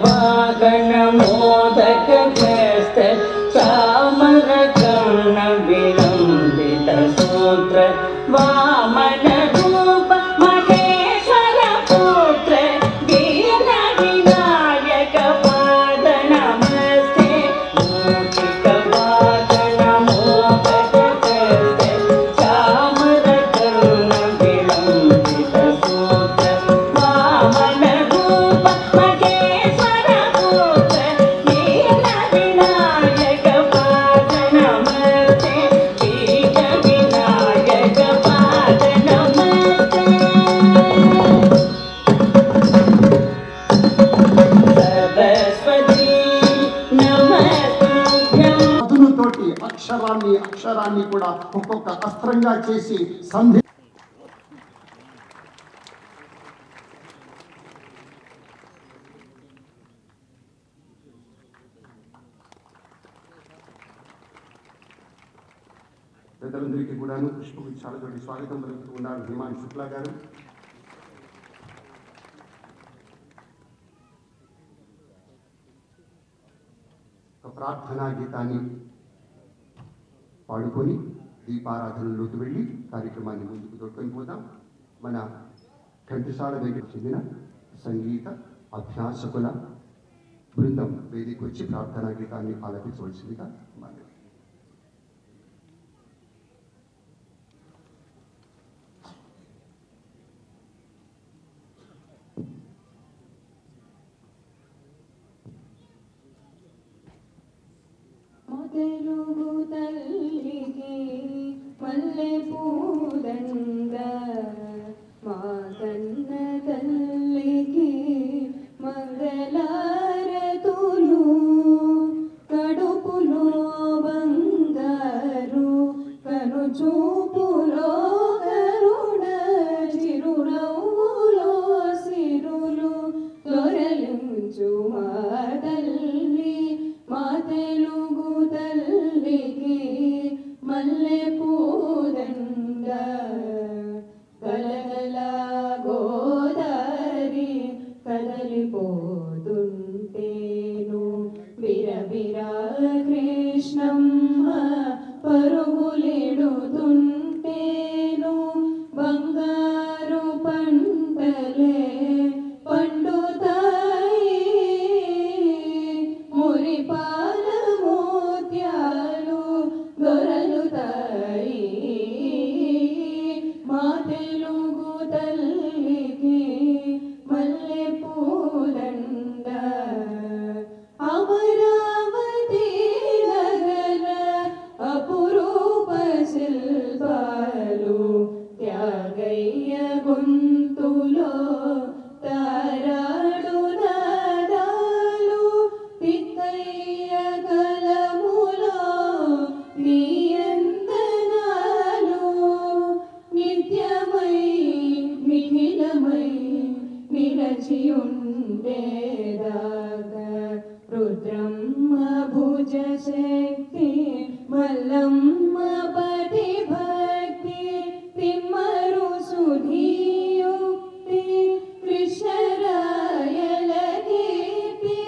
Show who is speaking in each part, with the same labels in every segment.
Speaker 1: वाहन मोदक ग्रस्त चामर कर्ण विलंबित सूत्र वामन रूप महेश्वर पुत्र दीन विनायक पाद नमस्ते मूषिक वाहन मोदक ग्रस्त चामर कर्ण विलंबित सूत्र वामन रूप महेश्वर पुत्र दीन विनायक पाद नमस्ते दीन विनायक पाद नमस्ते सरस्वती नमस्तुभ्यं
Speaker 2: పదునుతోటి అక్షరాన్ని కూడా ఒక్కొక్క అస్త్రంగా చేసి సంధి పెద్దలందరికీ కూడాను పుష్పగుచ్చాలతోటి స్వాగతం పలుకుతూ ఉన్నారు హిమాన్ శుక్లా గారు. ఒక ప్రార్థనా గీతాన్ని పాడుకొని దీపారాధనలోకి వెళ్ళి కార్యక్రమాన్ని ముందుకు తోడుకొని పోదాం. మన ఘంటసాల దగ్గర చెందిన సంగీత అభ్యాసకుల బృందం వేదిక వచ్చి ప్రార్థనా గీతాన్ని ఆలపించవలసిందిగా మనవి.
Speaker 3: తెలుగు తల్లికి మల్లె పూదండ మా కన్న తల్లికి మంగళారతులు కడుపులో బంగారు కను చూపులో కరుణ చిరునవ్వులో సిరులు దొరలించు మా తల్లి మా తెలుగు తల్లికి మల్లె పూదండ కలగల గోదారి కదలిపోతుంటేను విరవిరా కృష్ణమ్మ పరుగులిడుతుంటేను బంగారు పంటలే పండుతాయి మురిపాల మోత్యాలు దొరలుతాయి మా తెలుగు తల్లికి మల్లె పూదండ అమరావతి నగర అపురూప శిల్పాలు త్యాగయ్య గొంతులో తారాడు నాదాలు తిక్కయ్య కలములో నియంతనాలు నిత్యమై నిఖిలమై నిరచి ఉండేదాకా రుద్రమ్మ భుజ శక్తి మల్లమ్మ పతి భక్తి తిమ్మరు సుధీయుక్తి కృష్ణరాయల కీర్తి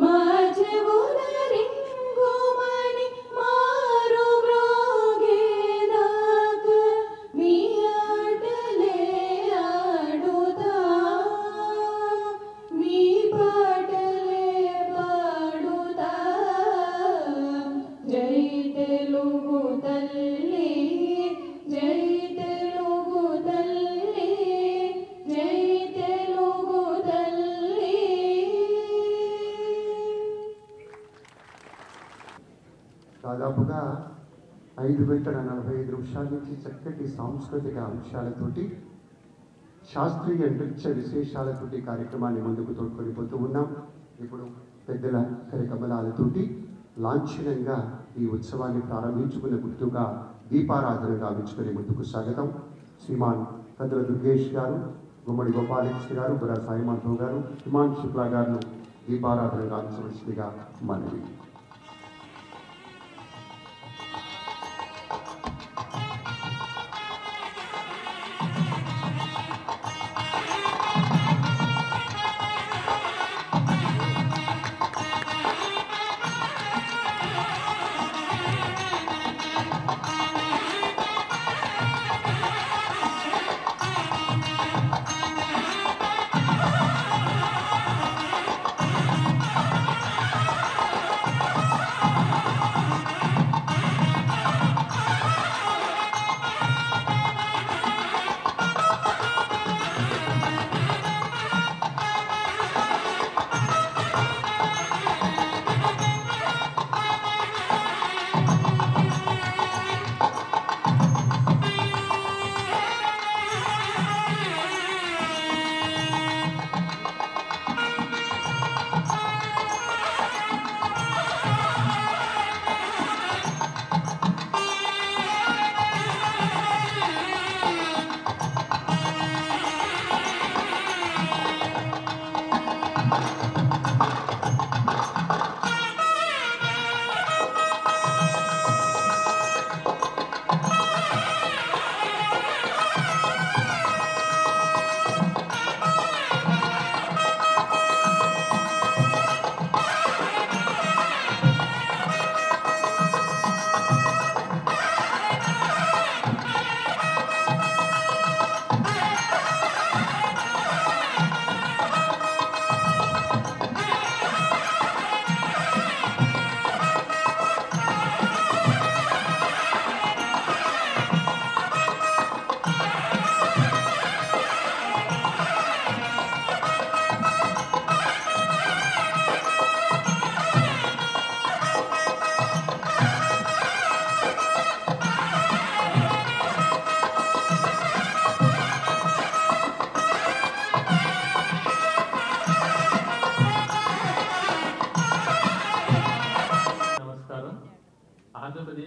Speaker 3: మా చెవుల రింగుమని మారు మ్రోగేదాకా నీ ఆటలే ఆడుతా నీ పాటలే పాడుతా జై తెలుగు తల్లి జై తెలుగు తల్లి జై తెలుగు తల్లి.
Speaker 2: దాదాపుగా 5:45 నిమిషాల నుంచి చక్కటి సాంస్కృతిక అంశాలతోటి శాస్త్రీయ నృత్య విశేషాలతోటి కార్యక్రమాన్ని ముందుకు తోడుకొని పోతూ ఉన్నాం. ఇప్పుడు పెద్దల కరకమలాలతోటి లాంఛనంగా ఈ ఉత్సవాన్ని ప్రారంభించుకున్న గుర్తుగా దీపారాధన గావించుకునే ముందుకు స్వాగతం. శ్రీమాన్ కద్ర దుర్గేష్ గారు, గుమ్మడి గోపాలకృష్ణ గారు, బుర్రా సాయి మాధవ్ గారు, హిమాన్ శుక్లా గారును దీపారాధన గావించవలసిందిగా మనవి.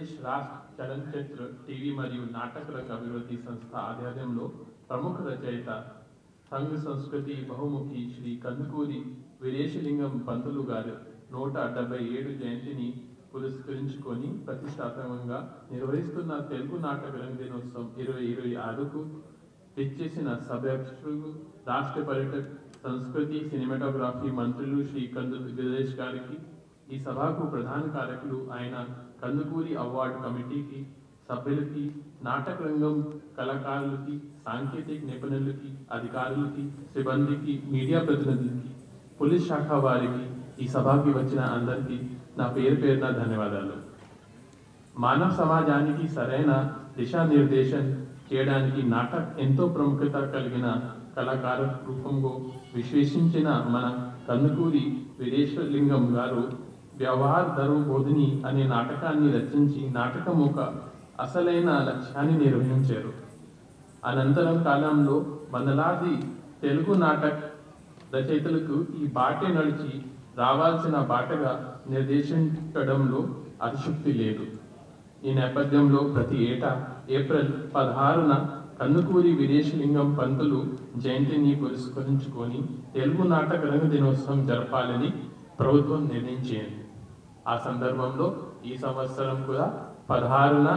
Speaker 4: ఆంధ్రప్రదేశ్ రాష్ట్ర చలనచిత్ర టీవీ మరియు నాటక రంగ అభివృద్ధి సంస్థ ఆధ్వర్యంలో ప్రముఖ రచయిత సంఘ సంస్కృతి బహుముఖి శ్రీ కందుకూరి వీరేశలింగం పంతులు గారు 177 జయంతిని పురస్కరించుకొని ప్రతిష్టాత్మకంగా నిర్వహిస్తున్న తెలుగు నాటక రంగ దినోత్సవం 2026కు ఇచ్చేసిన సభ్యులు రాష్ట్ర పర్యటక సంస్కృతి సినిమాటోగ్రఫీ మంత్రులు శ్రీ కందుకూరి వీరేష్ గారికి, ఈ సభకు ప్రధాన కార్యకులు ఆయన కందుకూరి అవార్డు కమిటీకి, సభ్యులకి, నాటక రంగం కళాకారులకి, సాంకేతిక నిపుణులకి, అధికారులకి, సిబ్బందికి, మీడియా ప్రతినిధులకి, పోలీస్ శాఖ వారికి, ఈ సభకి వచ్చిన అందరికీ నా పేరున ధన్యవాదాలు. మానవ సమాజానికి సరైన దిశానిర్దేశం చేయడానికి నాటక్ ఎంతో ప్రాముఖ్యత కలిగిన కళాకార రూపంలో విశ్లేషించిన మన కందుకూరి వీరేశలింగం గారు వ్యవహార ధర్మబోధిని అనే నాటకాన్ని రచించి నాటకం ఒక అసలైన లక్ష్యాన్ని నిర్వహించారు. అనంతరం కాలంలో వందలాది తెలుగు నాటక రచయితలకు ఈ బాటే నడిచి రావాల్సిన బాటగా నిర్దేశించడంలో అతిశక్తి లేదు. ఈ నేపథ్యంలో ప్రతి ఏటా ఏప్రిల్ 16న కందుకూరి వీరేశలింగం పంతులు జయంతిని పురస్కరించుకొని తెలుగు నాటక రంగ దినోత్సవం జరపాలని ప్రభుత్వం నిర్ణయించింది. ఆ సందర్భంలో ఈ సంవత్సరం కూడా 16న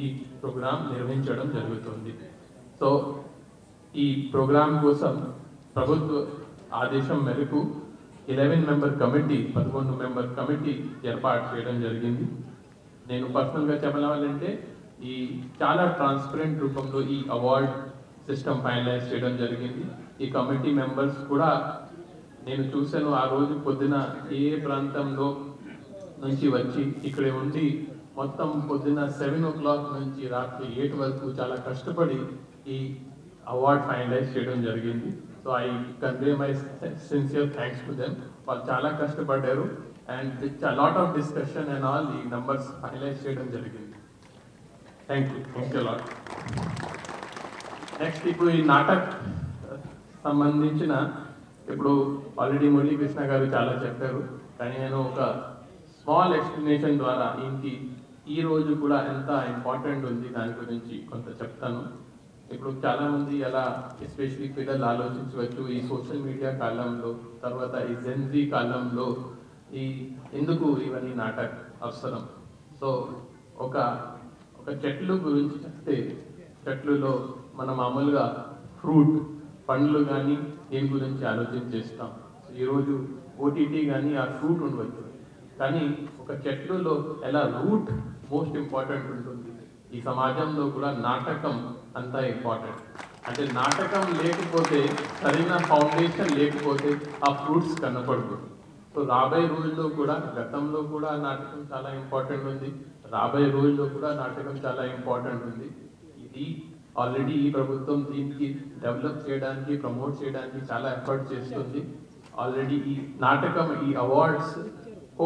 Speaker 4: ఈ ప్రోగ్రాం నిర్వహించడం జరుగుతుంది. సో ఈ ప్రోగ్రాం కోసం ప్రభుత్వ ఆదేశం మేరకు 11 మెంబర్ కమిటీ 11 మెంబర్ కమిటీ ఏర్పాటు చేయడం జరిగింది. నేను పర్సనల్గా చెప్పాలంటే ఈ చాలా ట్రాన్స్పరెంట్ రూపంలో ఈ అవార్డ్ సిస్టమ్ ఫైనలైజ్ చేయడం జరిగింది. ఈ కమిటీ మెంబర్స్ కూడా నేను చూశాను, ఆ రోజు పొద్దున ఏ ప్రాంతంలో నుంచి వచ్చి ఇక్కడ ఉండి మొత్తం పొద్దున 7 o'clock నుంచి రాత్రి 8 వరకు చాలా కష్టపడి ఈ అవార్డ్ ఫైనలైజ్ చేయడం జరిగింది. So I convey my sincere thanks to them. వాళ్ళు చాలా కష్టపడ్డారు and with lot of discussion and all ఈ నంబర్స్ ఫైనలైజ్ చేయడం జరిగింది. Thank you lot. నెక్స్ట్ ఇప్పుడు ఈ నాటక్ సంబంధించిన ఇప్పుడు ఆల్రెడీ మురళీకృష్ణ గారు చాలా చెప్పారు, కానీ నేను ఒక స్మాల్ ఎక్స్ప్లెనేషన్ ద్వారా ఇంటి ఈ రోజు కూడా ఎంత ఇంపార్టెంట్ ఉంది దాని గురించి కొంత చెప్తాను. ఇప్పుడు చాలా మంది ఎలా ఎస్పెషలీ పిల్లలు ఆలోచించవచ్చు ఈ సోషల్ మీడియా కాలంలో, తర్వాత ఈ జెన్జీ కాలంలో ఈ ఎందుకు ఇవన్నీ నాటక్ అవసరం. సో ఒక చెట్లు గురించి చెప్తే చెట్లులో మనం మామూలుగా ఫ్రూట్ పండ్లు కానీ దీని గురించి ఆలోచించేస్తాం. ఈరోజు ఓటీటీ కానీ ఆ ఫ్రూట్ ఉండవచ్చు, కానీ ఒక చెట్లులో ఎలా రూట్ మోస్ట్ ఇంపార్టెంట్ ఉంటుంది. ఈ సమాజంలో కూడా నాటకం అంతా ఇంపార్టెంట్. అంటే నాటకం లేకపోతే, సరైన ఫౌండేషన్ లేకపోతే ఆ ఫ్రూట్స్ కనపడదు. సో రాబోయే రోజుల్లో కూడా, గతంలో కూడా నాటకం చాలా ఇంపార్టెంట్ ఉంది, రాబోయే రోజుల్లో కూడా నాటకం చాలా ఇంపార్టెంట్ ఉంది. ఇది ఆల్రెడీ ఈ ప్రభుత్వం దీనికి డెవలప్ చేయడానికి, ప్రమోట్ చేయడానికి చాలా ఎఫర్ట్ చేస్తుంది. ఆల్రెడీ ఈ నాటకం ఈ అవార్డ్స్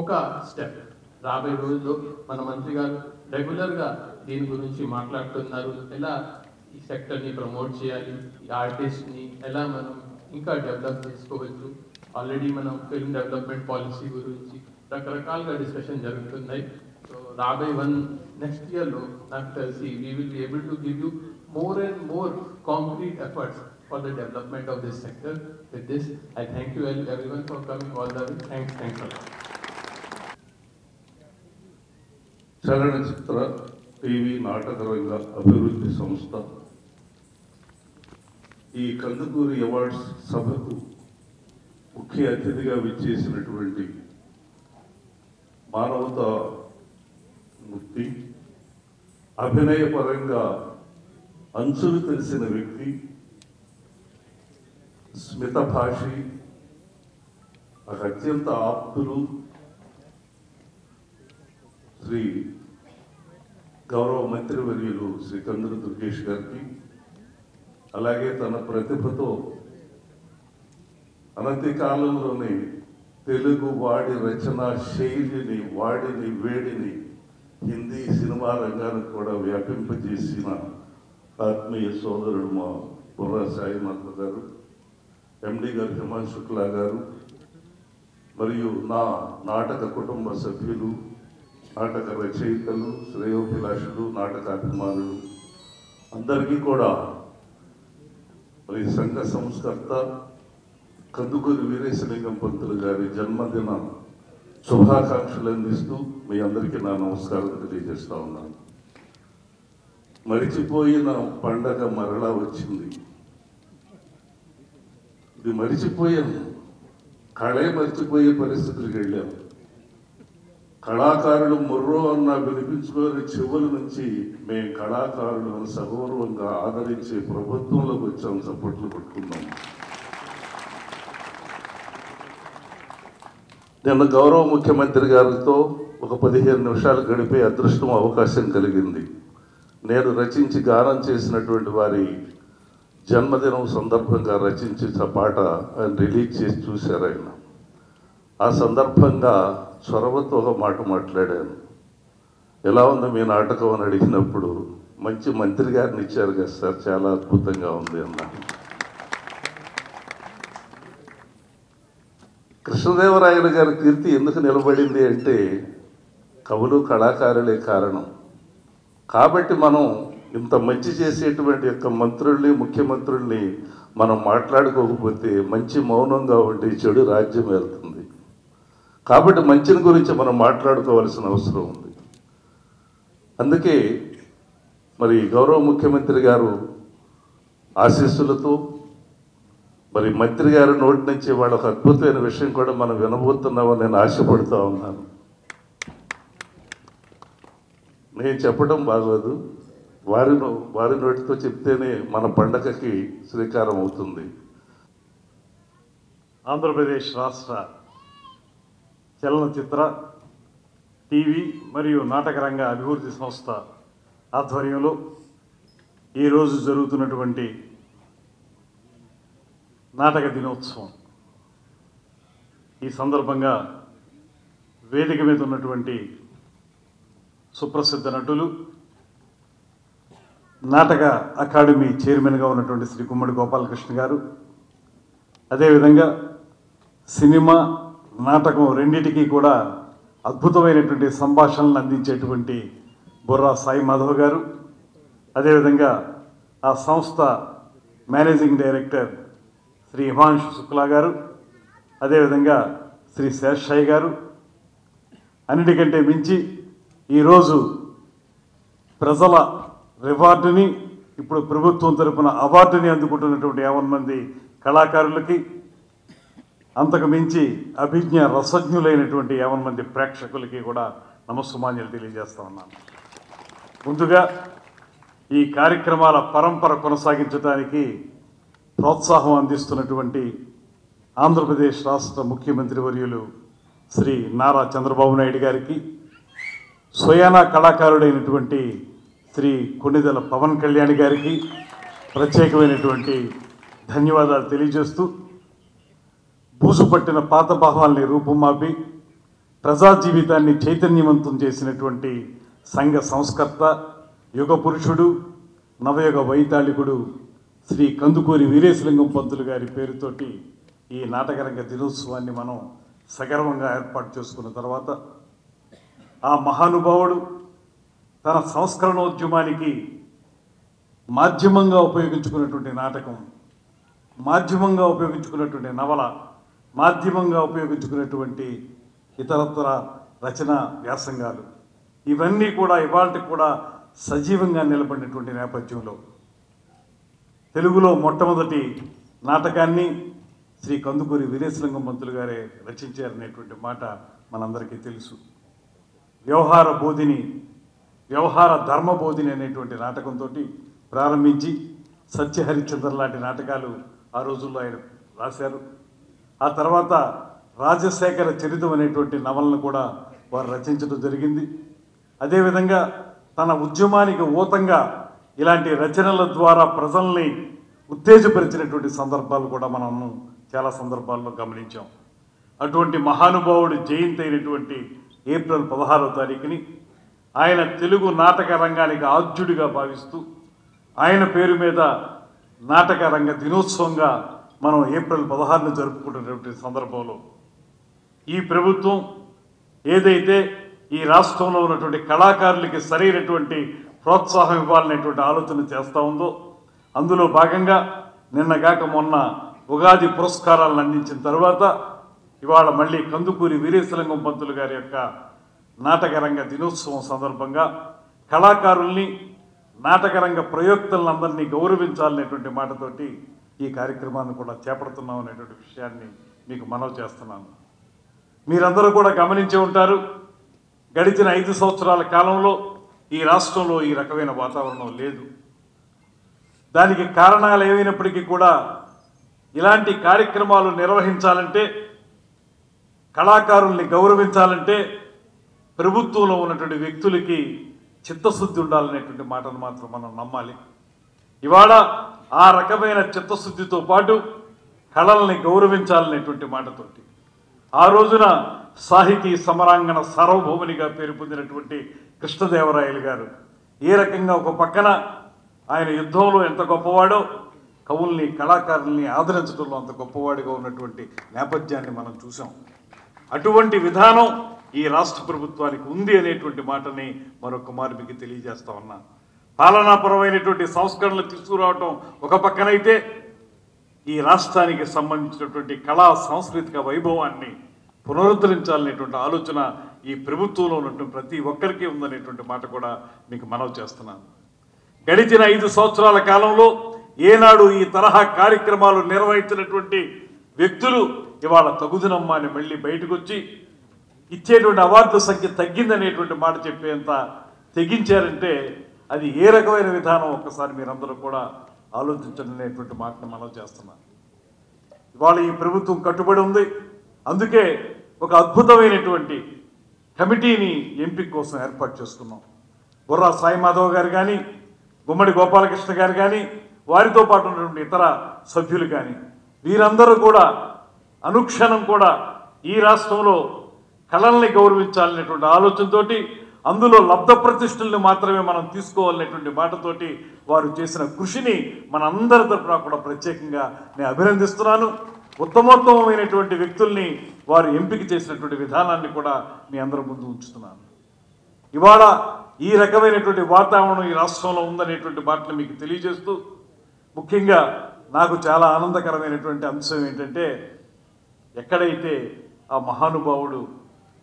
Speaker 4: ఒక స్టెప్. రాబోయే రోజుల్లో మన మంత్రి గారు రెగ్యులర్గా దీని గురించి మాట్లాడుతున్నారు, ఎలా ఈ సెక్టర్ని ప్రమోట్ చేయాలి, ఈ ఆర్టిస్ట్ని ఎలా మనం ఇంకా డెవలప్ చేసుకోవచ్చు. ఆల్రెడీ మనం ఫిల్మ్ డెవలప్మెంట్ పాలసీ గురించి రకరకాలుగా డిస్కషన్ జరుగుతున్నాయి. సో రాబోయే నెక్స్ట్ ఇయర్లో నాకు తెలిసి we will be able to give you more and more concrete efforts for the development of this sector. With this, I thank you everyone for coming all the way. Thanks a lot.
Speaker 5: చలనచిత్ర TV నాటక రంగ అభివృద్ధి సంస్థ ఈ Kandukuri awards సభకు ముఖ్య అతిథిగా విచ్చేసినటువంటి మానవతా మూర్తి, అభినయపరంగా అంచులు తెలిసిన వ్యక్తి, స్మిత భాషి, నాకు అత్యంత ఆప్తులు శ్రీ గౌరవ మంత్రివర్యులు శ్రీ కందుల దుర్గేష్ గారికి, అలాగే తన ప్రతిభతో అనతి కాలంలోనే తెలుగు వాడి రచనా శైలిని, వాడిని వేడిని హిందీ సినిమా రంగానికి కూడా వ్యాపింపజేసిన ఆత్మీయ సోదరుడు మా బుర్రా సాయినాథ్ గారు, ఎండి గారు హిమాంశు శుక్లా గారు, మరియు నా నాటక కుటుంబ సభ్యులు నాటక రచయితలు, శ్రేయోభిలాషులు, నాటకాభిమానులు అందరికీ కూడా మరి సంఘ సంస్కర్త కందుకూరి వీరేశలింగం పంతులు గారి జన్మదిన శుభాకాంక్షలు అందిస్తూ మీ అందరికీ నా నమస్కారం తెలియజేస్తా ఉన్నాను. మరిచిపోయిన పండగ మరలా వచ్చింది. ఇది మరిచిపోయాను, కళే మరిచిపోయే పరిస్థితులకు వెళ్ళాము. కళాకారులు మొర్రో అన్న వినిపించుకొని చెవుల నుంచి మేము కళాకారులను సగౌరవంగా ఆదరించే ప్రభుత్వంలోకి వచ్చాం. చప్పట్లు కొట్టుకున్నాం. నిన్న గౌరవ ముఖ్యమంత్రి గారితో ఒక 15 నిమిషాలు గడిపే అదృష్టం అవకాశం కలిగింది. నేను రచించి గానం చేసినటువంటి వారి జన్మదినం సందర్భంగా రచించిన పాట ఆయన రిలీజ్ చేసి చూశారు. ఆయన ఆ సందర్భంగా చొరవతో ఒక మాట మాట్లాడాను. ఎలా ఉంది మీ నాటకం అని అడిగినప్పుడు, మంచి మంత్రి గారిని ఇచ్చారు కదా సార్, చాలా అద్భుతంగా ఉంది అన్నాను. కృష్ణదేవరాయలు గారి కీర్తి ఎందుకు నిలబడింది అంటే కవులు కళాకారులే కారణం. కాబట్టి మనం ఇంత మంచి చేసేటువంటి యొక్క మంత్రుల్ని, ముఖ్యమంత్రుల్ని మనం మాట్లాడుకోకపోతే మంచి మౌనంగా ఉండి చెడు రాజ్యం వెళ్తుంది. కాబట్టి మంచిని గురించి మనం మాట్లాడుకోవాల్సిన అవసరం ఉంది. అందుకే మరి గౌరవ ముఖ్యమంత్రి గారు ఆశీస్సులతో మరి మంత్రి గారి నోటి నుంచి వాళ్ళ ఒక అద్భుతమైన విషయం కూడా మనం వినబోతున్నామని నేను ఆశపడుతూ ఉన్నాను. నేను చెప్పడం బాగోదు, వారి నోటితో చెప్తేనే మన పండగకి శ్రీకారం అవుతుంది.
Speaker 6: ఆంధ్రప్రదేశ్ రాష్ట్ర చలనచిత్ర, టీవీ మరియు నాటక రంగ అభివృద్ధి సంస్థ ఆధ్వర్యంలో ఈరోజు జరుగుతున్నటువంటి నాటక దినోత్సవం. ఈ సందర్భంగా వేదిక మీద ఉన్నటువంటి సుప్రసిద్ధ నటులు, నాటక అకాడమీ చైర్మన్గా ఉన్నటువంటి శ్రీ గుమ్మడి గోపాలకృష్ణ గారు, అదేవిధంగా సినిమా, నాటకం రెండింటికి కూడా అద్భుతమైనటువంటి సంభాషణలను అందించేటువంటి బుర్రా సాయి మాధవ్ గారు, అదేవిధంగా ఆ సంస్థ మేనేజింగ్ డైరెక్టర్ శ్రీ హిమాంశు శుక్లా గారు, అదేవిధంగా శ్రీ శేషాయి గారు, అన్నిటికంటే మించి ఈరోజు ప్రజల రివార్డుని, ఇప్పుడు ప్రభుత్వం తరపున అవార్డుని అందుకుంటున్నటువంటి 50 మంది కళాకారులకి, అంతకు మించి అభిజ్ఞ రసజ్ఞులైనటువంటి 50 మంది ప్రేక్షకులకి కూడా నమస్సుమాన్యాలు తెలియజేస్తా ఉన్నాను. ముందుగా ఈ కార్యక్రమాల పరంపర కొనసాగించడానికి ప్రోత్సాహం అందిస్తున్నటువంటి ఆంధ్రప్రదేశ్ రాష్ట్ర ముఖ్యమంత్రి వర్యులు శ్రీ నారా చంద్రబాబు నాయుడు గారికి, స్వయానా కళాకారుడైనటువంటి శ్రీ కొణిదెల పవన్ కళ్యాణ్ గారికి ప్రత్యేకమైనటువంటి ధన్యవాదాలు తెలియజేస్తూ, బూజు పట్టిన పాత భావాల్ని రూపుమాపి ప్రజా జీవితాన్ని చైతన్యవంతం చేసినటువంటి సంఘ సంస్కర్త, యుగ పురుషుడు, నవయుగ వైతాళికుడు శ్రీ కందుకూరి వీరేశలింగం పంతులు గారి పేరుతోటి ఈ నాటకరంగ దినోత్సవాన్ని మనం సగర్వంగా ఏర్పాటు చేసుకున్న తర్వాత, ఆ మహానుభావుడు తన సంస్కరణోద్యమానికి మాధ్యమంగా ఉపయోగించుకున్నటువంటి నాటకం, మాధ్యమంగా ఉపయోగించుకున్నటువంటి నవల, మాధ్యమంగా ఉపయోగించుకున్నటువంటి ఇతరత్ర రచనా వ్యాసంగాలు, ఇవన్నీ కూడా ఇవాళకి కూడా సజీవంగా నిలబడినటువంటి నేపథ్యంలో తెలుగులో మొట్టమొదటి నాటకాన్ని శ్రీ కందుకూరి వీరేశలింగం పంతులు గారే రచించారనేటువంటి మాట మనందరికీ తెలుసు. వ్యవహార బోధిని, వ్యవహార ధర్మ బోధిని అనేటువంటి నాటకంతో ప్రారంభించి సత్యహరిశ్చంద్ర లాంటి నాటకాలు ఆ రోజుల్లో ఆయన రాశారు. ఆ తర్వాత రాజశేఖర చరితం అనేటువంటి నవలను కూడా వారు రచించడం జరిగింది. అదేవిధంగా తన ఉద్యమానికి ఊతంగా ఇలాంటి రచనల ద్వారా ప్రజల్ని ఉత్తేజపరిచినటువంటి సందర్భాలు కూడా మనం చాలా సందర్భాల్లో గమనించాం. అటువంటి మహానుభావుడు జయంతి అయినటువంటి ఏప్రిల్ 16వ తారీఖుని ఆయన తెలుగు నాటక రంగానికి ఆద్యుడిగా భావిస్తూ ఆయన పేరు మీద నాటక రంగ దినోత్సవంగా మనం ఏప్రిల్ 16న జరుపుకుంటున్నటువంటి సందర్భంలో ఈ ప్రభుత్వం ఏదైతే ఈ రాష్ట్రంలో ఉన్నటువంటి కళాకారులకి సరైనటువంటి ప్రోత్సాహం ఇవ్వాలనేటువంటి ఆలోచన చేస్తూ ఉందో అందులో భాగంగా నిన్నగాక మొన్న ఉగాది పురస్కారాలను అందించిన తర్వాత ఇవాళ మళ్ళీ కందుకూరి వీరేశలింగం పంతులు గారి యొక్క నాటకరంగ దినోత్సవం సందర్భంగా కళాకారుల్ని నాటకరంగ ప్రయోక్తలందరినీ గౌరవించాలనేటువంటి మాటతోటి ఈ కార్యక్రమాన్ని కూడా చేపడుతున్నాం అనేటువంటి విషయాన్ని మీకు మనవి చేస్తున్నాను. మీరందరూ కూడా గమనించే ఉంటారు, గడిచిన 5 సంవత్సరాల కాలంలో ఈ రాష్ట్రంలో ఈ రకమైన వాతావరణం లేదు. దానికి కారణాలు ఏమైనప్పటికీ కూడా ఇలాంటి కార్యక్రమాలు నిర్వహించాలంటే, కళాకారుల్ని గౌరవించాలంటే ప్రభుత్వంలో ఉన్నటువంటి వ్యక్తులకి చిత్తశుద్ధి ఉండాలనేటువంటి మాటను మాత్రం మనం నమ్మాలి. ఇవాళ ఆ రకమైన చిత్తశుద్ధితో పాటు కళల్ని గౌరవించాలనేటువంటి మాటతోటి ఆ రోజున సాహితీ సమరాంగణ సార్వభౌమునిగా పేరు పొందినటువంటి కృష్ణదేవరాయలు గారు ఏ రకంగా ఒక పక్కన ఆయన యుద్ధంలో ఎంత గొప్పవాడో కవుల్ని కళాకారుల్ని ఆదరించడంలో అంత గొప్పవాడిగా ఉన్నటువంటి నేపథ్యాన్ని మనం చూసాం. అటువంటి విధానం ఈ రాష్ట్ర ప్రభుత్వానికి ఉంది అనేటువంటి మాటని మరొక మారు మీకు తెలియజేస్తా ఉన్నా. పాలనాపరమైనటువంటి సంస్కరణలు తీసుకురావటం ఒక పక్కనైతే ఈ రాష్ట్రానికి సంబంధించినటువంటి కళా సాంస్కృతిక వైభవాన్ని పునరుద్ధరించాలనేటువంటి ఆలోచన ఈ ప్రభుత్వంలో ఉన్నటువంటి ప్రతి ఒక్కరికి ఉందనేటువంటి మాట కూడా మీకు మనవి చేస్తున్నాను. గడిచిన 5 సంవత్సరాల కాలంలో ఏనాడు ఈ తరహా కార్యక్రమాలు నిర్వహించినటువంటి వ్యక్తులు ఇవాళ తగుదనమ్మా అని మళ్ళీ బయటకు వచ్చి ఇచ్చేటువంటి అవార్డుల సంఖ్య తగ్గిందనేటువంటి మాట చెప్పేంత తెగించారంటే అది ఏ రకమైన విధానం ఒక్కసారి మీరందరూ కూడా ఆలోచించండి అనేటువంటి మాటను మనం చేస్తున్నాం. ఇవాళ ఈ ప్రభుత్వం కట్టుబడి ఉంది. అందుకే ఒక అద్భుతమైనటువంటి కమిటీని ఎంపిక కోసం ఏర్పాటు చేసుకున్నాం. బుర్రా సాయి మాధవ్ గారు కానీ, గుమ్మడి గోపాలకృష్ణ గారు కానీ, వారితో పాటు ఉన్నటువంటి ఇతర సభ్యులు కానీ వీరందరూ కూడా అనుక్షణం కూడా ఈ రాష్ట్రంలో కళల్ని గౌరవించాలనేటువంటి ఆలోచనతోటి, అందులో లబ్ధ ప్రతిష్ఠల్ని మాత్రమే మనం తీసుకోవాలనేటువంటి మాటతోటి వారు చేసిన కృషిని మనందరి తరఫున కూడా ప్రత్యేకంగా నేను అభినందిస్తున్నాను. ఉత్తమోత్తమైనటువంటి వ్యక్తుల్ని వారు ఎంపిక చేసినటువంటి విధానాన్ని కూడా మీ అందరి ముందు ఉంచుతున్నాను. ఇవాళ ఈ రకమైనటువంటి వాతావరణం ఈ రాష్ట్రంలో ఉందనేటువంటి మాటను మీకు తెలియజేస్తూ, ముఖ్యంగా నాకు చాలా ఆనందకరమైనటువంటి అంశం ఏంటంటే, ఎక్కడైతే ఆ మహానుభావుడు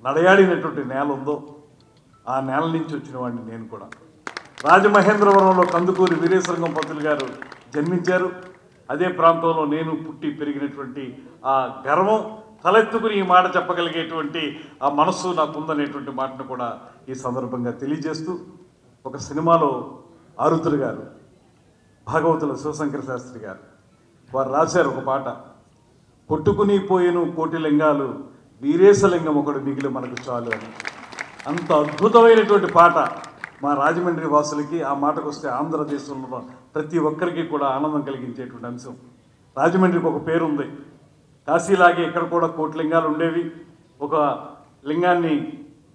Speaker 6: నడయాడినటువంటి నేల ఉందో ఆ నేల నుంచి వచ్చిన వాడిని నేను కూడా. రాజమహేంద్రవరంలో కందుకూరి వీరేశలింగం పంతులు గారు జన్మించారు. అదే ప్రాంతంలో నేను పుట్టి పెరిగినటువంటి ఆ గర్వం తలెత్తుకుని ఈ మాట చెప్పగలిగేటువంటి ఆ మనస్సు నాకు ఉందనేటువంటి మాటను కూడా ఈ సందర్భంగా తెలియజేస్తూ, ఒక సినిమాలో ఆరుద్ర గారు, భాగవతుల శివశంకర శాస్త్రి గారు వారు రాశారు ఒక పాట, కొట్టుకుని పోయేను కోటి లింగాలు వీరేశలింగం ఒకడు మిగిలి మనకు చాలు అని. అంత అద్భుతమైనటువంటి పాట మా రాజమండ్రి వాసులకి, ఆ మాటకు వస్తే ఆంధ్రదేశంలో ప్రతి ఒక్కరికి కూడా ఆనందం కలిగించేటువంటి అంశం. రాజమండ్రికి ఒక పేరు ఉంది, కాశీలాగే ఇక్కడ కూడా కోటి లింగాలు ఉండేవి. ఒక లింగాన్ని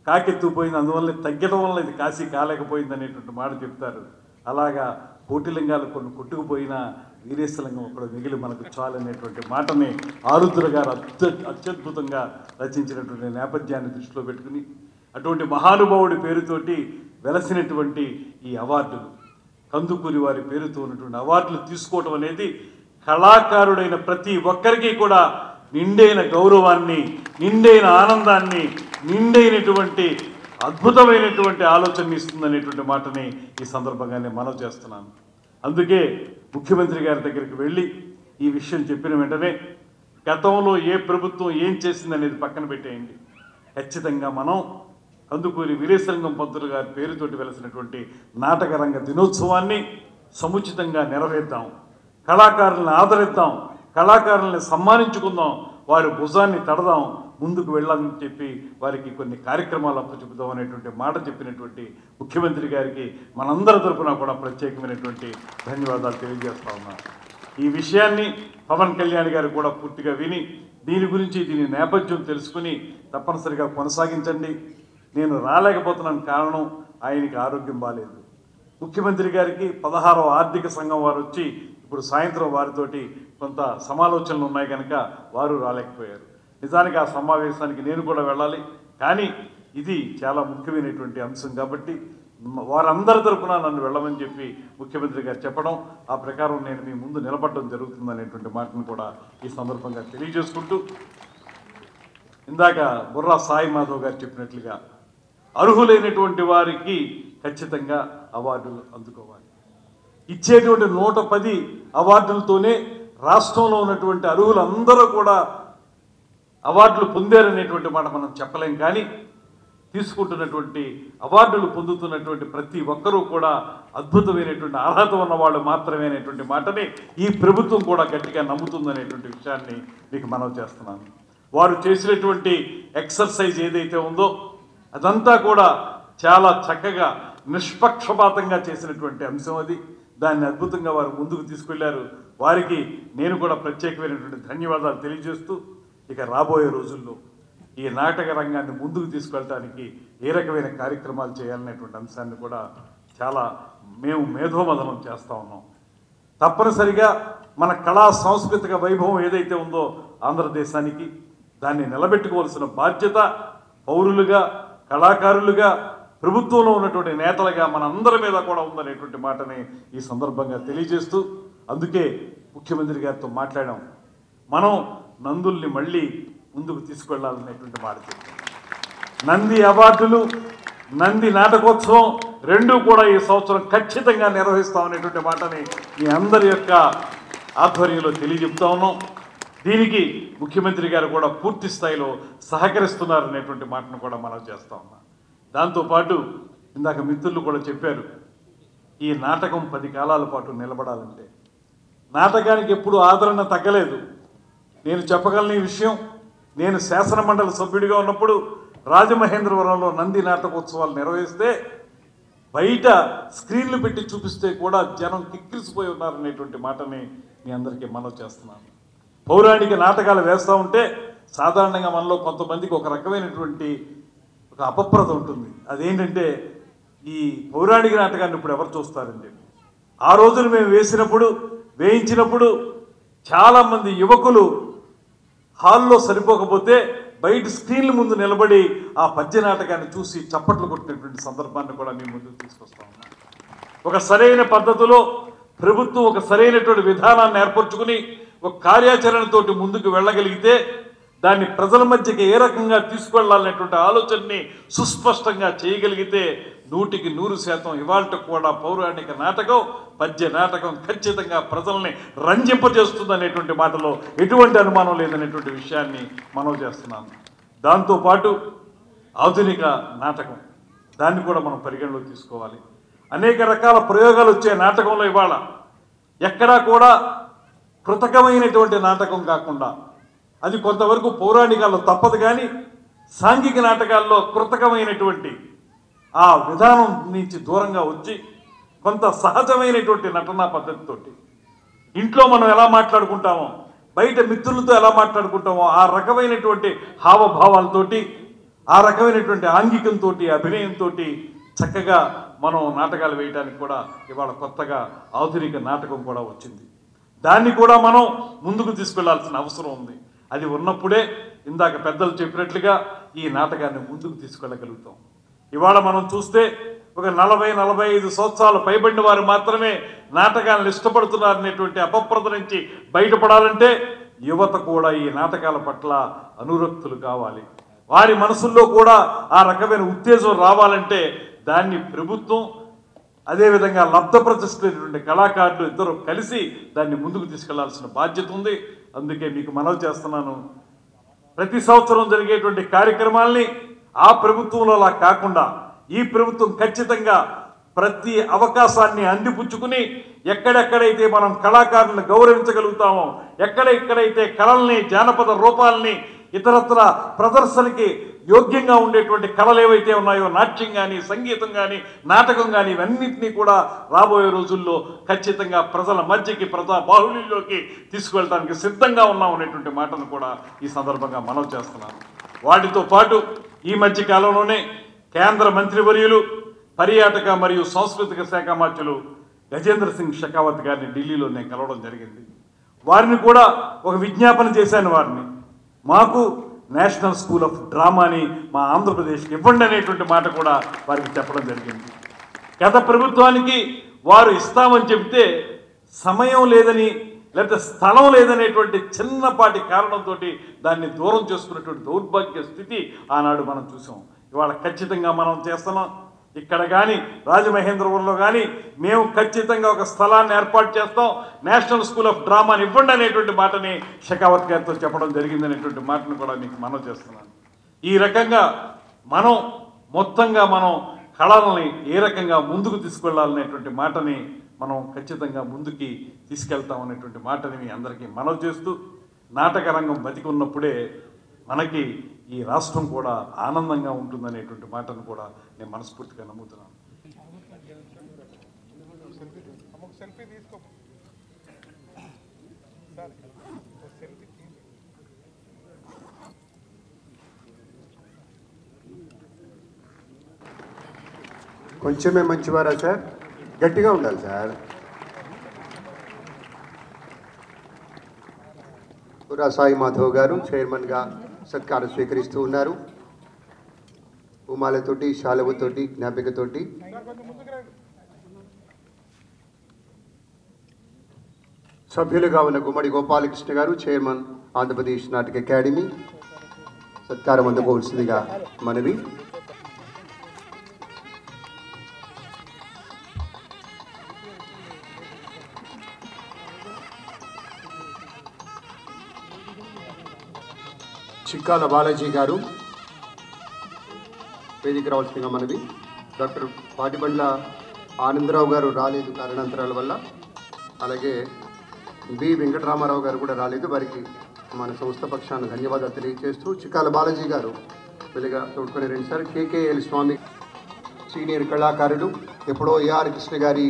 Speaker 6: కాకెత్తుకుపోయింది, అందువల్ల తగ్గడం వల్ల ఇది కాశీ కాలేకపోయింది అనేటువంటి మాట చెప్తారు. అలాగా కోటి లింగాలు కొన్ని కొట్టుకుపోయినా వీరేశలింగం ఒకడు మిగిలి మనకు చాలు అనేటువంటి మాటని ఆరుద్ర గారు అత్యద్భుతంగా రచించినటువంటి నేపథ్యాన్ని దృష్టిలో పెట్టుకుని, అటువంటి మహానుభావుడి పేరుతోటి వెలసినటువంటి ఈ అవార్డులు, కందుకూరి వారి పేరుతో ఉన్నటువంటి అవార్డులు తీసుకోవటం అనేది కళాకారుడైన ప్రతి ఒక్కరికి కూడా నిండైన గౌరవాన్ని, నిండైన ఆనందాన్ని, నిండైనటువంటి అద్భుతమైనటువంటి ఆలోచన ఇస్తుందనేటువంటి మాటని ఈ సందర్భంగా నేను మనవి చేస్తున్నాను. అందుకే ముఖ్యమంత్రి గారి దగ్గరికి వెళ్ళి ఈ విషయం చెప్పిన వెంటనే గతంలో ఏ ప్రభుత్వం ఏం చేసిందనేది పక్కన పెట్టేయండి, ఖచ్చితంగా మనం కందుకూరి వీరేశలింగం పంతులు గారి పేరుతోటి వెలసినటువంటి నాటకరంగ దినోత్సవాన్ని సముచితంగా నెరవేర్దాం, కళాకారులను ఆదరిద్దాం, కళాకారుల్ని సన్మానించుకుందాం, వారి భుజాన్ని తడదాం, ముందుకు వెళ్ళాలని చెప్పి వారికి కొన్ని కార్యక్రమాలు అప్పచెపుదాం అనేటువంటి మాట చెప్పినటువంటి ముఖ్యమంత్రి గారికి మనందరి తరఫున కూడా ప్రత్యేకమైనటువంటి ధన్యవాదాలు తెలియజేస్తా ఉన్నాను. ఈ విషయాన్ని పవన్ కళ్యాణ్ గారు కూడా పూర్తిగా విని దీని గురించి, దీని నేపథ్యం తెలుసుకుని తప్పనిసరిగా కొనసాగించండి. నేను రాలేకపోతున్నాను, కారణం ఆయనకి ఆరోగ్యం బాగాలేదు. ముఖ్యమంత్రి గారికి 16వ ఆర్థిక సంఘం వారు వచ్చి ఇప్పుడు సాయంత్రం వారితోటి కొంత సమాలోచనలు ఉన్నాయి కనుక వారు రాలేకపోయారు. నిజానికి ఆ సమావేశానికి నేను కూడా వెళ్ళాలి, కానీ ఇది చాలా ముఖ్యమైనటువంటి అంశం కాబట్టి వారందరి తరపున నన్ను వెళ్ళమని చెప్పి ముఖ్యమంత్రి గారు చెప్పడం, ఆ ప్రకారం నేను మీ ముందు నిలబడడం జరుగుతుందనేటువంటి మాటను కూడా ఈ సందర్భంగా తెలియజేసుకుంటూ, ఇందాక బుర్రా సాయి మాధవ్ గారు చెప్పినట్లుగా అర్హులైనటువంటి వారికి ఖచ్చితంగా అవార్డులు అందుకోవాలి. ఇచ్చేటువంటి 110 అవార్డులతోనే రాష్ట్రంలో ఉన్నటువంటి అర్హులందరూ కూడా అవార్డులు పొందారనేటువంటి మాట మనం చెప్పలేం. కానీ తీసుకుంటున్నటువంటి అవార్డులు పొందుతున్నటువంటి ప్రతి ఒక్కరూ కూడా అద్భుతమైనటువంటి అర్హత ఉన్న వాళ్ళు మాత్రమే అనేటువంటి మాటని ఈ ప్రభుత్వం కూడా గట్టిగా నమ్ముతుందనేటువంటి విషయాన్ని మీకు మనవి చేస్తున్నాను. వారు చేసినటువంటి ఎక్సర్సైజ్ ఏదైతే ఉందో అదంతా కూడా చాలా చక్కగా నిష్పక్షపాతంగా చేసినటువంటి అంశం అది. దాన్ని అద్భుతంగా వారు ముందుకు తీసుకెళ్లారు. వారికి నేను కూడా ప్రత్యేకమైనటువంటి ధన్యవాదాలు తెలియజేస్తూ, ఇక రాబోయే రోజుల్లో ఈ నాటక రంగాన్ని ముందుకు తీసుకెళ్ళడానికి ఏ రకమైన కార్యక్రమాలు చేయాలనేటువంటి అంశాన్ని కూడా చాలా మేము మేధోమథనం చేస్తూ ఉన్నాం. తప్పనిసరిగా మన కళా సాంస్కృతిక వైభవం ఏదైతే ఉందో ఆంధ్రదేశానికి దాన్ని నిలబెట్టుకోవాల్సిన బాధ్యత పౌరులుగా, కళాకారులుగా, ప్రభుత్వంలో ఉన్నటువంటి నేతలుగా మనందరి మీద కూడా ఉందనేటువంటి మాటని ఈ సందర్భంగా తెలియజేస్తూ, అందుకే ముఖ్యమంత్రి గారితో మాట్లాడాం. మనం నందుల్ని మళ్ళీ ముందుకు తీసుకెళ్లాలనేటువంటి మాట చెప్పాం. నంది అవార్డులు, నంది నాటకోత్సవం రెండూ కూడా ఈ సంవత్సరం ఖచ్చితంగా నిర్వహిస్తామనేటువంటి మాటని మీ అందరి యొక్క ఆధ్వర్యంలో తెలియజెప్తా ఉన్నాం. దీనికి ముఖ్యమంత్రి గారు కూడా పూర్తి స్థాయిలో సహకరిస్తున్నారనేటువంటి మాటను కూడా మనం చేస్తా ఉన్నాం. దాంతోపాటు ఇందాక మిత్రులు కూడా చెప్పారు, ఈ నాటకం 10 కాలాల పాటు నిలబడాలంటే నాటకానికి ఎప్పుడు ఆదరణ తగ్గలేదు. నేను చెప్పగలను ఈ విషయం. నేను శాసనమండలి సభ్యుడిగా ఉన్నప్పుడు రాజమహేంద్రవరంలో నంది నాటకోత్సవాలు నిర్వహిస్తే బయట స్క్రీన్లు పెట్టి చూపిస్తే కూడా జనం కిక్కిరిసిపోయి ఉన్నారనేటువంటి మాటని మీ అందరికీ మనవి చేస్తున్నాను. పౌరాణిక నాటకాలు వేస్తూ ఉంటే సాధారణంగా మనలో కొంతమందికి ఒక రకమైనటువంటి ఒక అపప్రద ఉంటుంది. అదేంటంటే ఈ పౌరాణిక నాటకాన్ని ఇప్పుడు ఎవరు చూస్తారని చెప్పి. ఆ రోజున మేము వేయించినప్పుడు చాలామంది యువకులు హాల్లో సరిపోకపోతే బయట స్క్రీన్ల ముందు నిలబడి ఆ పద్య నాటకాన్ని చూసి చప్పట్లు కొట్టినటువంటి సందర్భాన్ని కూడా మేము ముందుకు తీసుకొస్తా ఉన్నాం. ఒక సరైన పద్ధతిలో ప్రభుత్వం ఒక సరైనటువంటి విధానాన్ని ఏర్పరచుకుని ఒక కార్యాచరణతోటి ముందుకు వెళ్ళగలిగితే దాన్ని ప్రజల మధ్యకి ఏ రకంగా తీసుకెళ్లాలనేటువంటి ఆలోచనని సుస్పష్టంగా చేయగలిగితే 100% ఇవాళ కూడా పౌరాణిక నాటకం, పద్య నాటకం ఖచ్చితంగా ప్రజల్ని రంజింపజేస్తుంది అనేటువంటి మాటలో ఎటువంటి అనుమానం లేదనేటువంటి విషయాన్ని మనవి చేస్తున్నాను. దాంతోపాటు ఆధునిక నాటకం, దాన్ని కూడా మనం పరిగణలోకి తీసుకోవాలి. అనేక రకాల ప్రయోగాలు వచ్చే నాటకంలో ఇవాళ ఎక్కడా కూడా కృతకమైనటువంటి నాటకం కాకుండా, అది కొంతవరకు పౌరాణికాల్లో తప్పదు, కానీ సాంఘిక నాటకాల్లో కృతకమైనటువంటి ఆ విధానం నుంచి దూరంగా వచ్చి కొంత సహజమైనటువంటి నటనా పద్ధతితోటి ఇంట్లో మనం ఎలా మాట్లాడుకుంటామో, బయట మిత్రులతో ఎలా మాట్లాడుకుంటామో ఆ రకమైనటువంటి హావభావాలతోటి, ఆ రకమైనటువంటి ఆంగికంతో, అభినయంతో చక్కగా మనం నాటకాలు వేయడానికి కూడా ఇవాళ కొత్తగా ఆధునిక నాటకం కూడా వచ్చింది. దాన్ని కూడా మనం ముందుకు తీసుకెళ్లాల్సిన అవసరం ఉంది. అది ఉన్నప్పుడే ఇందాక పెద్దలు చెప్పినట్లుగా ఈ నాటకాన్ని ముందుకు తీసుకెళ్ళగలుగుతాం. ఇవాళ మనం చూస్తే ఒక 40-45 సంవత్సరాలు పైబడిన వారు మాత్రమే నాటకాలను ఇష్టపడుతున్నారనేటువంటి అపప్రద నుంచి బయటపడాలంటే యువత కూడా ఈ నాటకాల పట్ల అనురక్తులు కావాలి. వారి మనసుల్లో కూడా ఆ రకమైన ఉత్తేజం రావాలంటే దాన్ని ప్రభుత్వం, అదేవిధంగా లబ్ధప్రతిష్ఠితమైనటువంటి కళాకారులు ఇద్దరు కలిసి దాన్ని ముందుకు తీసుకెళ్లాల్సిన బాధ్యత ఉంది. అందుకే మీకు మనవి చేస్తున్నాను, ప్రతి సంవత్సరం జరిగేటువంటి కార్యక్రమాల్ని ఆ ప్రభుత్వంలో అలా కాకుండా ఈ ప్రభుత్వం ఖచ్చితంగా ప్రతి అవకాశాన్ని అందిపుచ్చుకుని ఎక్కడెక్కడైతే మనం కళాకారులను గౌరవించగలుగుతామో, ఎక్కడెక్కడైతే కళల్ని, జానపద రూపాలని, ఇతరత్ర ప్రదర్శనకి యోగ్యంగా ఉండేటువంటి కళలు ఏవైతే ఉన్నాయో, నాట్యం కానీ, సంగీతం కానీ, నాటకం కానీ, ఇవన్నింటినీ కూడా రాబోయే రోజుల్లో ఖచ్చితంగా ప్రజల మధ్యకి, ప్రజా బాహుళ్యంలోకి తీసుకువెళ్ళడానికి సిద్ధంగా ఉన్నాం అనేటువంటి మాటను కూడా ఈ సందర్భంగా మనవి చేస్తున్నాను. వాటితో పాటు ఈ మధ్య కాలంలోనే కేంద్ర మంత్రివర్యులు, పర్యాటక మరియు సాంస్కృతిక శాఖ మంత్రులు గజేంద్ర సింగ్ షెకావత్ గారిని ఢిల్లీలో నేను కలవడం జరిగింది. వారిని కూడా ఒక విజ్ఞాపన చేశాను. వారిని మాకు నేషనల్ స్కూల్ ఆఫ్ డ్రామాని మా ఆంధ్రప్రదేశ్కి ఇవ్వండి అనేటువంటి మాట కూడా వారికి చెప్పడం జరిగింది. గత ప్రభుత్వానికి వారు ఇస్తామని చెబితే సమయం లేదని లేకపోతే స్థలం లేదనేటువంటి చిన్నపాటి కారణంతో దాన్ని దూరం చేసుకున్నటువంటి దౌర్భాగ్య స్థితి ఆనాడు మనం చూసాం. ఇవాళ ఖచ్చితంగా మనం చేస్తున్నాం. ఇక్కడ కానీ రాజమహేంద్రవరంలో కానీ మేము ఖచ్చితంగా ఒక స్థలాన్ని ఏర్పాటు చేస్తాం, నేషనల్ స్కూల్ ఆఫ్ డ్రామాని ఇవ్వండి అనేటువంటి మాటని షెకావత్ గారితో చెప్పడం జరిగింది అనేటువంటి మాటను కూడా మీకు మనవి చేస్తున్నాను. ఈ రకంగా మనం మొత్తంగా మనం కళలని ఏ రకంగా ముందుకు తీసుకెళ్లాలనేటువంటి మాటని మనం ఖచ్చితంగా ముందుకి తీసుకెళ్తాం అనేటువంటి మాటని మీ అందరికీ మనవి చేస్తూ, నాటక రంగం బతికి ఉన్నప్పుడే మనకి ఈ రాష్ట్రం కూడా ఆనందంగా ఉంటుందనేటువంటి మాటను కూడా నేను మనస్ఫూర్తిగా నమ్ముతున్నాను.
Speaker 2: కొంచెమే మంచివారా సార్? గట్టిగా ఉండాలి సార్. పురా సాయి మాధవ్ గారు చైర్మన్గా సత్కారం స్వీకరిస్తూ ఉన్నారు. ఉమాలతోటి, శాలువతోటి, జ్ఞాపికతోటి. సభ్యులుగా ఉన్న గుమ్మడి గోపాలకృష్ణ గారు చైర్మన్ ఆంధ్రప్రదేశ్ నాటక అకాడమీ సత్కారం అందుకోవాల్సిందిగా మనవి. చిక్కాల బాలాజీ గారు వేదిక రావాల్సిందిగా మనవి. డాక్టర్ పాటిబండ్ల ఆనందరావు గారు రాలేదు కారణాంతరాల వల్ల. అలాగే బి వెంకటరామారావు గారు కూడా రాలేదు. వారికి మన సంస్థ పక్షాన ధన్యవాదాలు తెలియజేస్తూ చిక్కాల బాలాజీ గారు వెలుగా తోడుకొని రండి సార్. కేకేఎల్ స్వామి సీనియర్ కళాకారుడు, ఎప్పుడో ఏఆర్ కృష్ణ గారి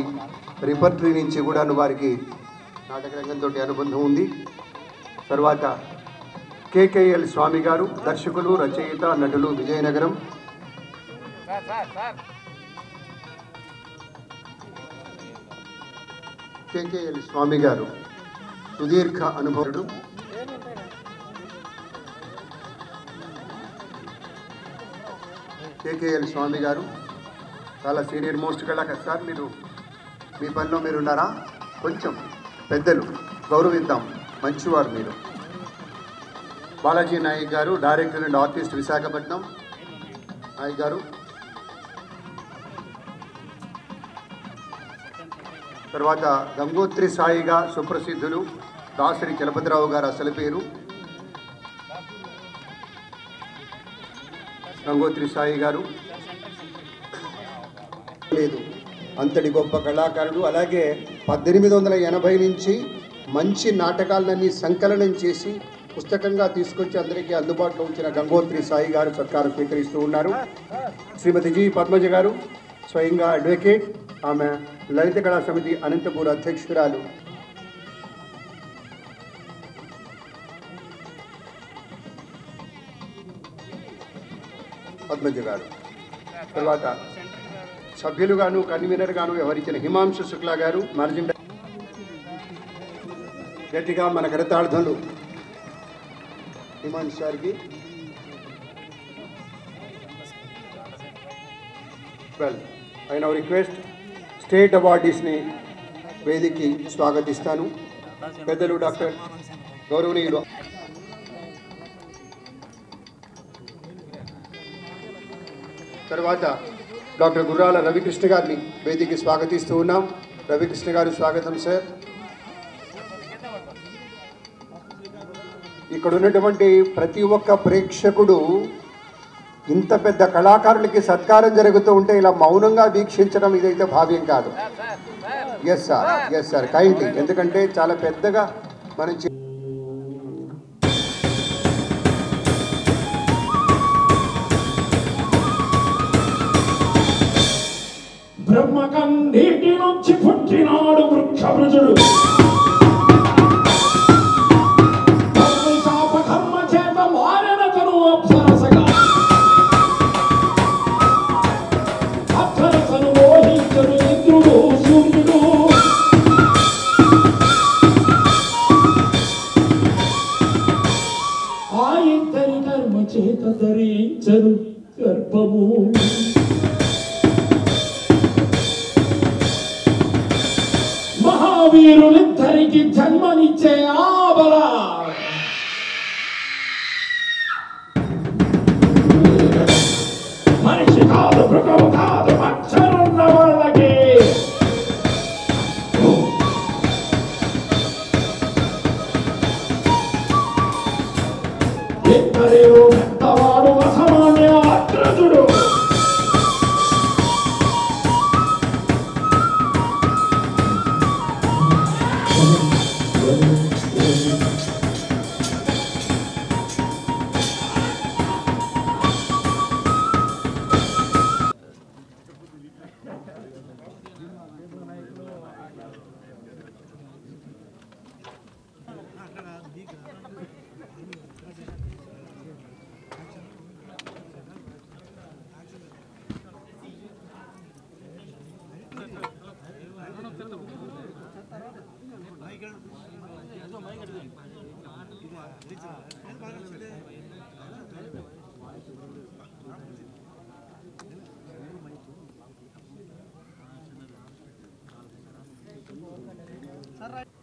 Speaker 2: రిపర్టరీ నుంచి కూడా వారికి నాటక రంగంతో అనుబంధం ఉంది. తర్వాత కేకేఎల్ స్వామి గారు దర్శకులు, రచయిత, నటులు, విజయనగరం. కేకేఎల్ స్వామి గారు సుదీర్ఘ అనుభవుడు. కేకేఎల్ స్వామి గారు చాలా సీనియర్ మోస్ట్ కళాకారు సార్. మీరు మీ పనిలో మీరు ఉన్నారా? కొంచెం పెద్దలు గౌరవిద్దాం, మంచివారు మీరు. బాలాజీ నాయక్ గారు director and artist Visakhapatnam. Nayak గారు. తర్వాత గంగోత్రి సాయిగా సుప్రసిద్ధులు దాసరి చలపతిరావు గారు అసలు పేరు. గంగోత్రి సాయి గారు లేదు, అంతటి గొప్ప కళాకారుడు. అలాగే 1880 నుంచి మంచి నాటకాలన్నీ సంకలనం చేసి పుస్తకంగా తీసుకొచ్చి అందరికీ అందుబాటులో ఉంచిన గంగోత్రి సాయి గారు సత్కారం స్వీకరిస్తూ ఉన్నారు. శ్రీమతి జి పద్మజ గారు స్వయంగా అడ్వకేట్, ఆమె లలిత కళా సమితి అనంతపూర్ అధ్యక్షురాలు. పద్మజ గారు. తర్వాత సభ్యులుగాను కన్వీనర్గాను వ్యవహరించిన హిమాంశు శుక్లా గారు మేనేజింగ్ డైరెక్టర్. గట్టిగా మన కరతాళధ్వనులు హిమాంశు గారికి. Well, I now request state అవార్డీస్ని వేదికకి స్వాగతిస్తాను. పెద్దలు డాక్టర్ గౌరవనీయులు తర్వాత డాక్టర్ గుర్రాల రవికృష్ణ గారిని వేదికకి స్వాగతిస్తూ ఉన్నాం. రవికృష్ణ గారు స్వాగతం సార్. ఇక్కడ ఉన్నటువంటి ప్రతి ఒక్క ప్రేక్షకుడు ఇంత పెద్ద కళాకారులకి సత్కారం జరుగుతూ ఉంటే ఇలా మౌనంగా వీక్షించడం ఇదైతే భావ్యం కాదు. ఎస్ సార్ కైండ్లీ, ఎందుకంటే చాలా పెద్దగా మనం
Speaker 7: బ్రహ్మకంధీటి నుంచి పుట్టినాడు వృక్షభృజుడు. శాపకర్మ చేత మారెనతను అప్సరసగా అప్సరసను మోహించడు ఇంద్రుడు సూర్యుడు. ఆ ఇద్దరి ధర్మ గర్భము మహావీరులిద్దరికి జన్మనిచ్చే ఆబల మనిషి కాదు మృగము కాదు అక్షరున్న వాళ్ళకి ఇద్దరు పెద్దవాడు అసామాన్య అగ్రజుడు
Speaker 8: Sir, right.